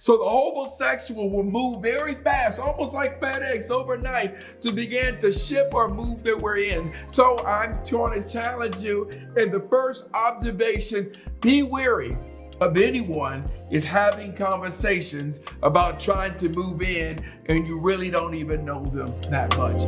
So the homosexual will move very fast, almost like FedEx overnight, to begin to ship or move that we're in. So I'm trying to challenge you in the first observation, be wary of anyone is having conversations about trying to move in and you really don't even know them that much.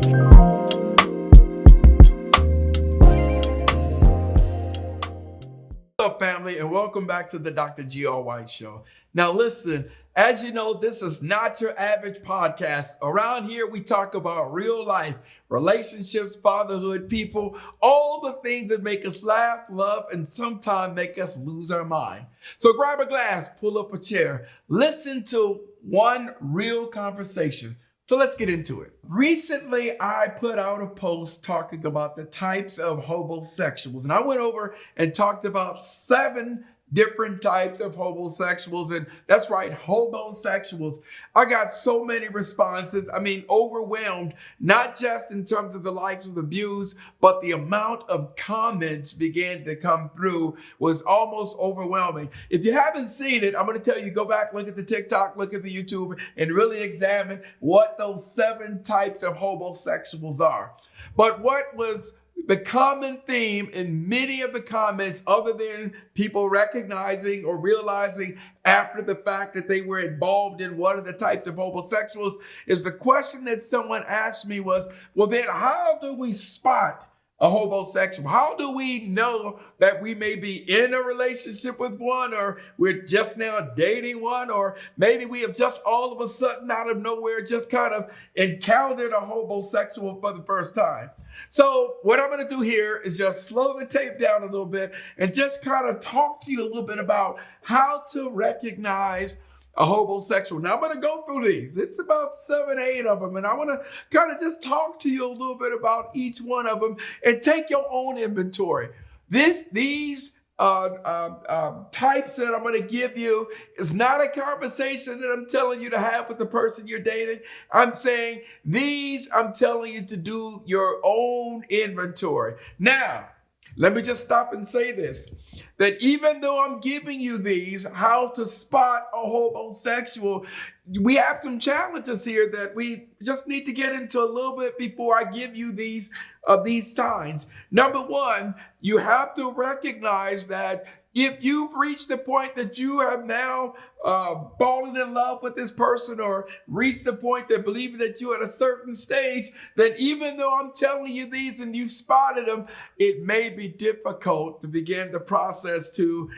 What's up, family, and welcome back to the Dr. G.R. White Show. Now listen, as you know, this is not your average podcast. Around here, we talk about real life, relationships, fatherhood, people, all the things that make us laugh, love, and sometimes make us lose our mind. So grab a glass, pull up a chair, listen to one real conversation. So let's get into it. Recently, I put out a post talking about the types of homosexuals, and I went over and talked about 7 different types of homosexuals, and that's right, homosexuals. I got so many responses. I mean, overwhelmed, not just in terms of the likes of the views, but the amount of comments began to come through was almost overwhelming. If you haven't seen it, I'm going to tell you, go back, look at the TikTok, look at the YouTube, and really examine what those 7 types of homosexuals are. But what was the common theme in many of the comments, other than people recognizing or realizing after the fact that they were involved in one of the types of homosexuals, is the question that someone asked me was, well, then how do we spot a homosexual? How do we know that we may be in a relationship with one, or we're just now dating one, or maybe we have just all of a sudden out of nowhere just kind of encountered a homosexual for the first time? So what I'm going to do here is just slow the tape down a little bit and just kind of talk to you a little bit about how to recognize a homosexual. Now I'm going to go through these. It's about 7, 8 of them. And I want to kind of just talk to you a little bit about each one of them and take your own inventory. These types that I'm going to give you is not a conversation that I'm telling you to have with the person you're dating. I'm saying I'm telling you to do your own inventory. Now, let me just stop and say this, that even though I'm giving you these, how to spot a homosexual, we have some challenges here that we just need to get into a little bit before I give you these signs. Number one, you have to recognize that if you've reached the point that you have now fallen in love with this person, or reached the point that believing that you're at a certain stage, then even though I'm telling you these and you've spotted them, it may be difficult to begin the process to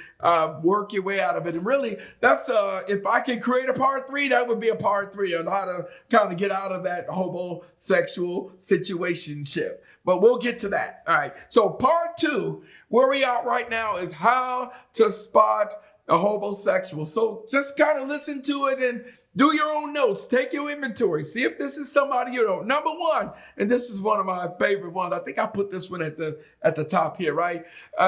work your way out of it. And really, that's if I can create a part 3, that would be a part 3 on how to kind of get out of that homosexual situationship. But we'll get to that. All right. So part 2, where we are right now, is how to spot a homosexual. So just kind of listen to it and do your own notes. Take your inventory. See if this is somebody you know. Number 1, and this is one of my favorite ones. I think I put this one at the top here, right?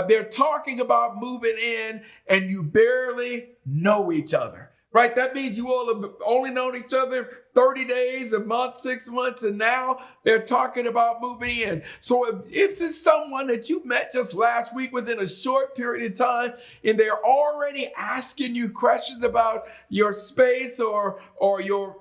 They're talking about moving in and you barely know each other, right? That means you all have only known each other 30 days, a month, 6 months, and now they're talking about moving in. So if it's someone that you met just last week within a short period of time, and they're already asking you questions about your space or your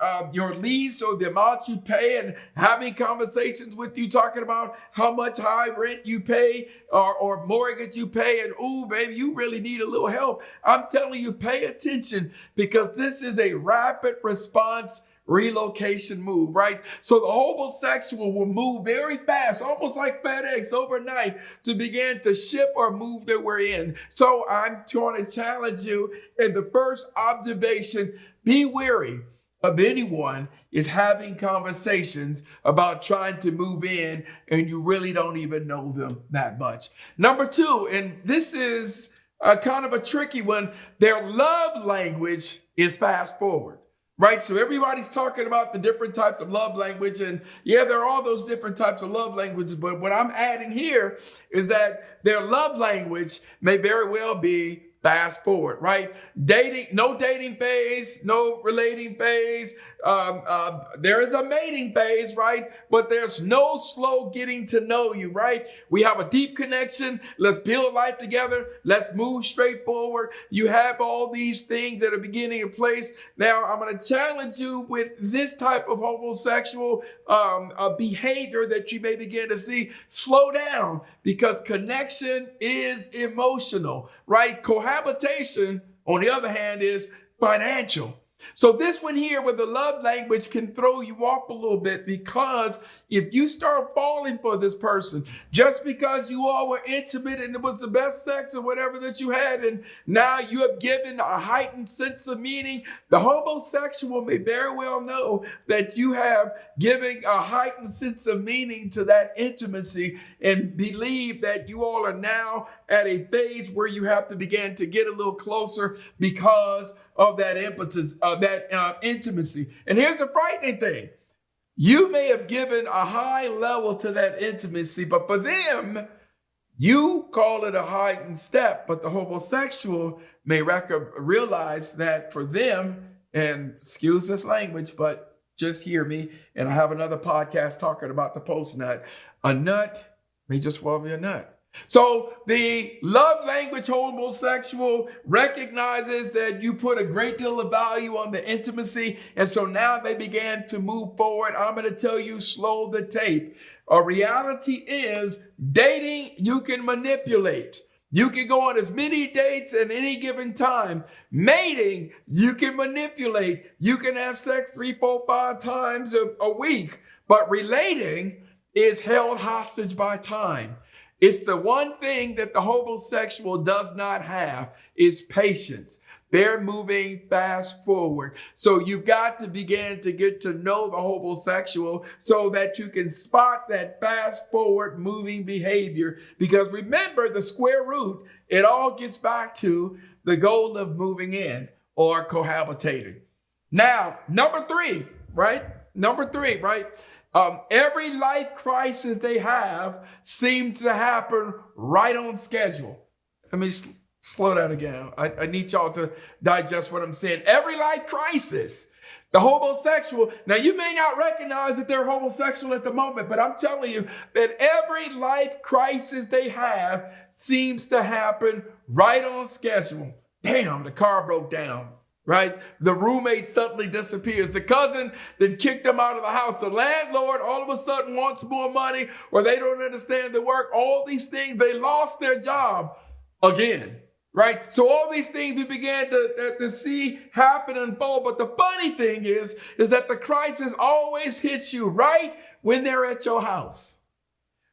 lease or the amount you pay, and having conversations with you talking about how much high rent you pay or mortgage you pay, and ooh, baby, you really need a little help. I'm telling you, pay attention, because this is a rapid response relocation move, right? So the homosexual will move very fast, almost like FedEx overnight, to begin to ship or move that we're in. So I'm trying to challenge you in the first observation, be wary of anyone is having conversations about trying to move in and you really don't even know them that much. Number 2, and this is kind of a tricky one, their love language is fast forward. Right? So everybody's talking about the different types of love language. And yeah, there are all those different types of love languages. But what I'm adding here is that their love language may very well be fast forward, right? Dating, no dating phase, no relating phase. There is a mating phase, right? But there's no slow getting to know you, right? We have a deep connection. Let's build life together. Let's move straight forward. You have all these things that are beginning in place. Now, I'm going to challenge you with this type of homosexual behavior that you may begin to see. Slow down, because connection is emotional, right? Cohabitation, on the other hand, is financial. So this one here with the love language can throw you off a little bit, because if you start falling for this person just because you all were intimate and it was the best sex or whatever that you had, and now you have given a heightened sense of meaning, the homosexual may very well know that you have given a heightened sense of meaning to that intimacy and believe that you all are now at a phase where you have to begin to get a little closer because of that impetus, of that intimacy. And here's the frightening thing. You may have given a high level to that intimacy, but for them, you call it a heightened step. But the homosexual may realize that for them, and excuse this language, but just hear me, and I have another podcast talking about the post nut, a nut may just well be a nut. So the love language homosexual recognizes that you put a great deal of value on the intimacy. And so now they began to move forward. I'm going to tell you, slow the tape. A reality is dating, you can manipulate. You can go on as many dates at any given time. Mating, you can manipulate. You can have sex 3, 4, 5 times a week. But relating is held hostage by time. It's the one thing that the homosexual does not have is patience. They're moving fast forward. So you've got to begin to get to know the homosexual so that you can spot that fast forward moving behavior. Because remember, the square root, it all gets back to the goal of moving in or cohabitating. Now, number three, right? Every life crisis they have seems to happen right on schedule. Let me slow that again. I need y'all to digest what I'm saying. Every life crisis, the homosexual, now you may not recognize that they're homosexual at the moment, but I'm telling you that every life crisis they have seems to happen right on schedule. Damn, the car broke down. Right? The roommate suddenly disappears. The cousin that kicked them out of the house. The landlord all of a sudden wants more money, or they don't understand the work. All these things, they lost their job again. Right? So all these things we began to see happen and unfold. But the funny thing is that the crisis always hits you right when they're at your house.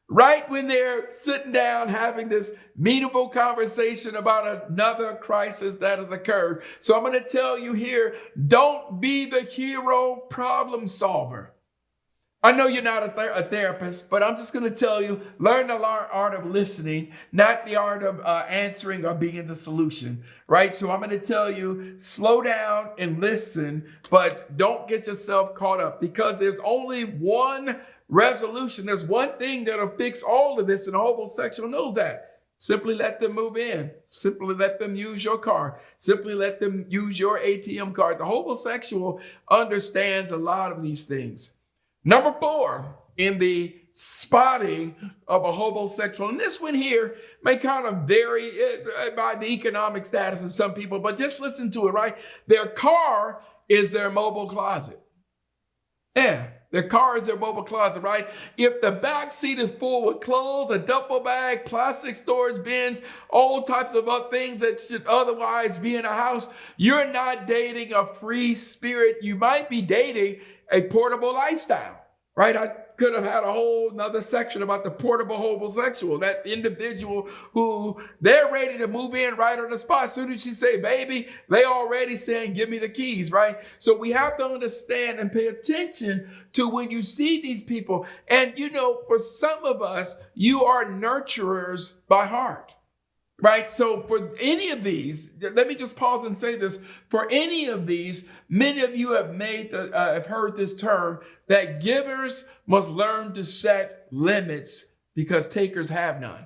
Right when they're sitting down having this meaningful conversation about another crisis that has occurred. So I'm going to tell you here, don't be the hero problem solver. I know you're not a therapist, but I'm just going to tell you, learn the art of listening, not the art of answering or being the solution, right? So I'm going to tell you, slow down and listen, but don't get yourself caught up, because there's only one resolution. There's one thing that'll fix all of this, and the homosexual knows that. Simply let them move in. Simply let them use your car. Simply let them use your ATM card. The homosexual understands a lot of these things. Number 4 in the spotting of a homosexual, and this one here may kind of vary by the economic status of some people, but just listen to it, right? Their car is their mobile closet. Yeah. Their car is their mobile closet, right? If the back seat is full with clothes, a duffel bag, plastic storage bins, all types of other things that should otherwise be in a house, you're not dating a free spirit. You might be dating a portable lifestyle, right? I could have had a whole nother section about the portable homosexual, that individual who they're ready to move in right on the spot. As soon as you say, baby, they already saying, give me the keys, right? So we have to understand and pay attention to when you see these people. And, you know, for some of us, you are nurturers by heart. Right? So for any of these, let me just pause and say this. For any of these, many of you have heard this term that givers must learn to set limits because takers have none.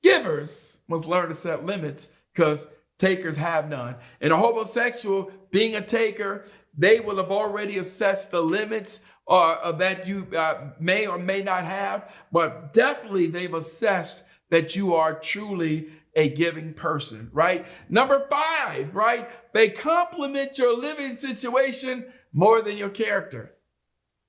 Givers must learn to set limits because takers have none. And a homosexual, being a taker, they will have already assessed the limits that you may or may not have, but definitely they've assessed that you are truly a giving person, right? Number 5, right? They compliment your living situation more than your character.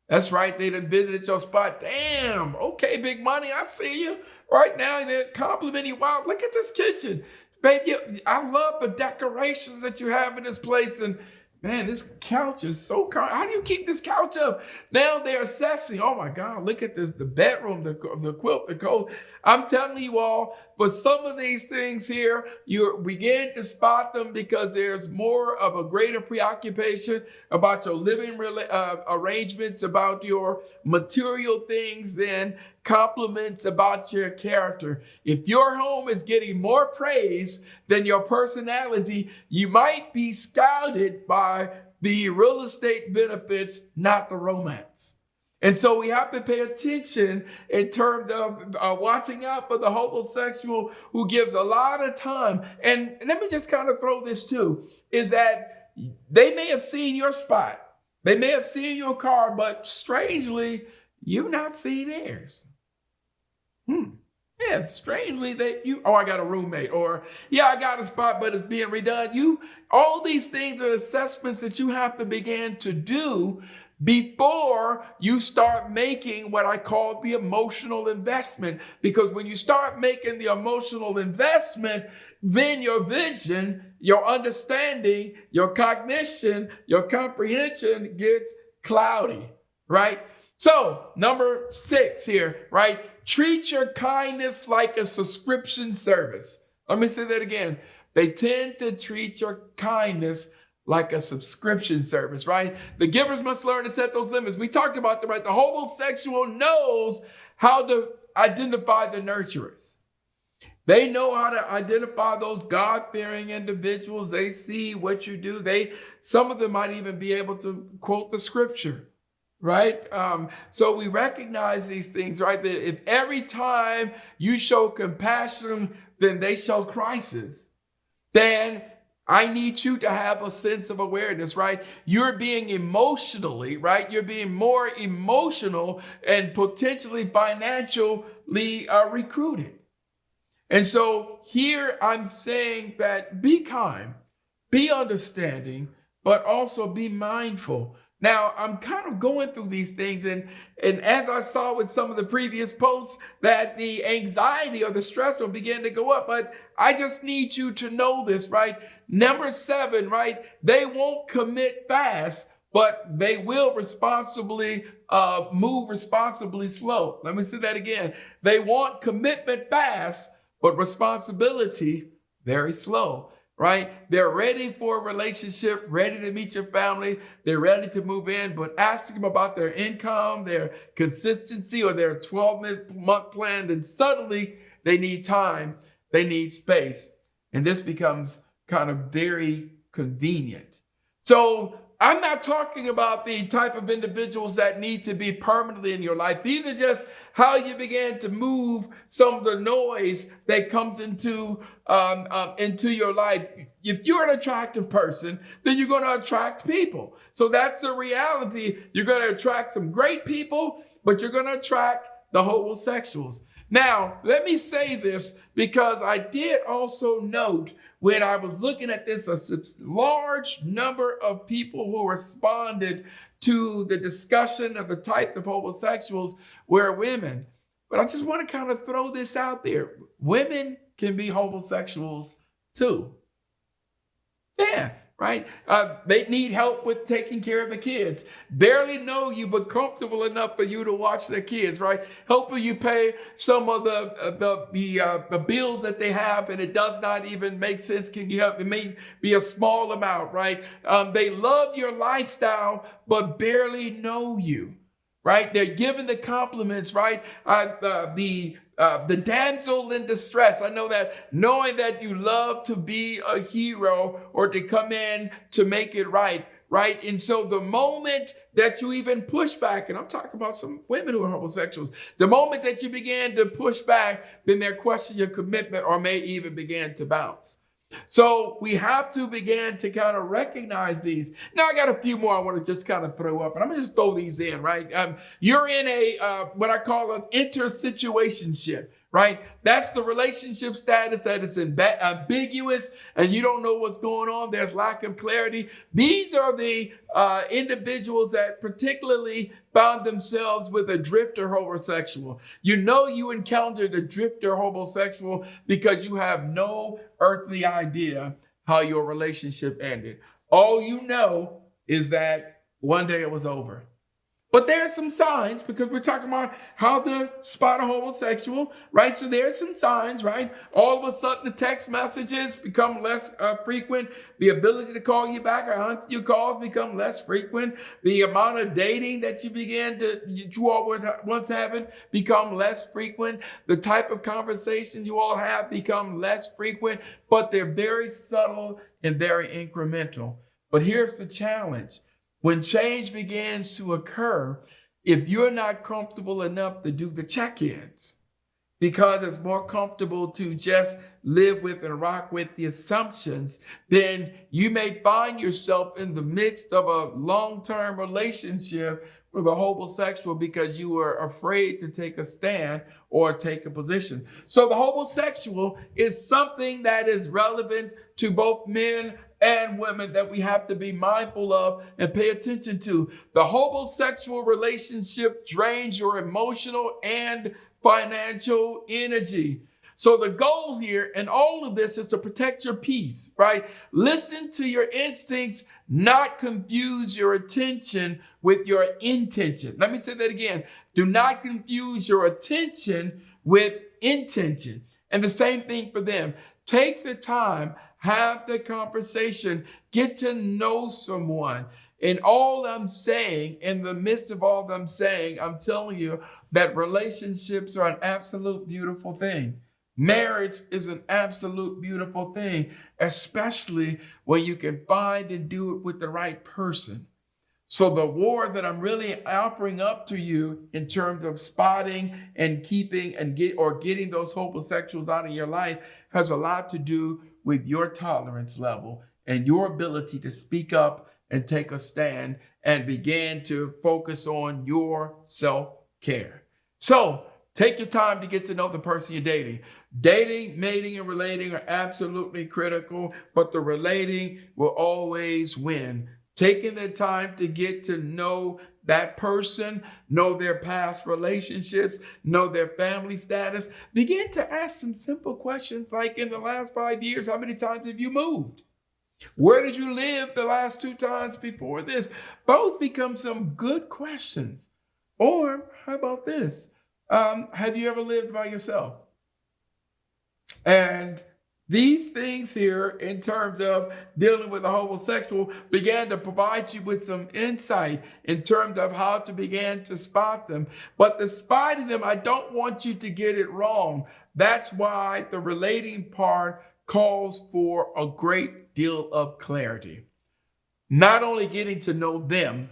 That's right. They done visited your spot. Damn. Okay, big money. I see you. Right now, they're complimenting you. Wow, look at this kitchen. Baby, I love the decorations that you have in this place. And man, this couch is so comfortable. How do you keep this couch up? Now they're assessing. Oh my God, look at this, the bedroom, the quilt, the coat. I'm telling you all, but some of these things here, you begin to spot them because there's more of a greater preoccupation about your living arrangements, about your material things than compliments about your character. If your home is getting more praise than your personality, you might be scouted by the real estate benefits, not the romance. And so we have to pay attention in terms of watching out for the homosexual who gives a lot of time. And let me just kind of throw this too, is that they may have seen your spot. They may have seen your car, but strangely, you've not seen theirs. Yeah, strangely I got a roommate, or yeah, I got a spot, but it's being redone. All these things are assessments that you have to begin to do before you start making what I call the emotional investment. Because when you start making the emotional investment, then your vision, your understanding, your cognition, your comprehension gets cloudy, right? So number 6 here, right? Treat your kindness like a subscription service. Let me say that again. They tend to treat your kindness like a subscription service, right? The givers must learn to set those limits. We talked about them, right? The homosexual knows how to identify the nurturers. They know how to identify those God-fearing individuals. They see what you do. Some of them might even be able to quote the scripture, right? So we recognize these things, right? That if every time you show compassion, then they show crisis, then I need you to have a sense of awareness, right? You're being emotionally, right? You're being more emotional and potentially financially recruited. And so here I'm saying that be kind, be understanding, but also be mindful. Now, I'm kind of going through these things, and as I saw with some of the previous posts, that the anxiety or the stress will begin to go up. But I just need you to know this, right? Number 7, right? They won't commit fast, but they will move responsibly slow. Let me say that again. They want commitment fast, but responsibility very slow. Right? They're ready for a relationship, ready to meet your family. They're ready to move in, but ask them about their income, their consistency, or their 12-month plan. And suddenly they need time. They need space. And this becomes kind of very convenient. So I'm not talking about the type of individuals that need to be permanently in your life. These are just how you begin to move some of the noise that comes into your life. If you're an attractive person, then you're going to attract people. So that's the reality. You're going to attract some great people, but you're going to attract the homosexuals. Now, let me say this because I did also note when I was looking at this, a large number of people who responded to the discussion of the types of homosexuals were women. But I just want to kind of throw this out there. Women can be homosexuals too. Yeah. Right? They need help with taking care of the kids. Barely know you, but comfortable enough for you to watch their kids, right? Helping you pay some of the bills that they have, and it does not even make sense. Can you help? It may be a small amount, right? They love your lifestyle, but barely know you, right? They're giving the compliments, right? The damsel in distress. I know that knowing that you love to be a hero or to come in to make it right? And so the moment that you even push back, and I'm talking about some women who are homosexuals, the moment that you begin to push back, then they'll question your commitment or may even begin to bounce. So we have to begin to kind of recognize these. Now I got a few more I want to just kind of throw up, and I'm gonna just throw these in, right? You're in a what I call an intersituationship, right? That's the relationship status that is ambiguous, and you don't know what's going on. There's lack of clarity. These are the individuals that particularly found themselves with a drifter homosexual. You know you encountered a drifter homosexual because you have no earthly idea how your relationship ended. All you know is that one day it was over. But there's some signs, because we're talking about how to spot a homosexual, right? So there's some signs, right? All of a sudden, the text messages become less frequent. The ability to call you back or answer your calls become less frequent. The amount of dating that you all were once having become less frequent. The type of conversations you all have become less frequent, but they're very subtle and very incremental. But here's the challenge. When change begins to occur, if you're not comfortable enough to do the check-ins, because it's more comfortable to just live with and rock with the assumptions, then you may find yourself in the midst of a long-term relationship with a homosexual because you were afraid to take a stand or take a position. So the homosexual is something that is relevant to both men and women that we have to be mindful of and pay attention to. The homosexual relationship drains your emotional and financial energy. So the goal here in all of this is to protect your peace, right? Listen to your instincts, not confuse your attention with your intention. Let me say that again. Do not confuse your attention with intention. And the same thing for them. Take the time, have the conversation, get to know someone. And all I'm saying, in the midst of all I'm saying, I'm telling you that relationships are an absolute beautiful thing. Marriage is an absolute beautiful thing, especially when you can find and do it with the right person. So the war that I'm really offering up to you in terms of spotting and keeping and getting those homosexuals out of your life has a lot to do with your tolerance level and your ability to speak up and take a stand and begin to focus on your self-care. So take your time to get to know the person you're dating. Dating, mating, and relating are absolutely critical, but the relating will always win. Taking the time to get to know that person, know their past relationships, know their family status. Begin to ask some simple questions like, in the last 5 years, how many times have you moved? Where did you live the last 2 times before this? Those become some good questions. Or how about this? Have you ever lived by yourself? And these things here, in terms of dealing with a homosexual, began to provide you with some insight in terms of how to begin to spot them. But the spotting them, I don't want you to get it wrong. That's why the relating part calls for a great deal of clarity. Not only getting to know them,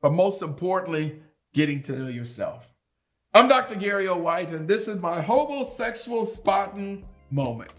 but most importantly, getting to know yourself. I'm Dr. Gary O. White, and this is my homosexual spotting moment.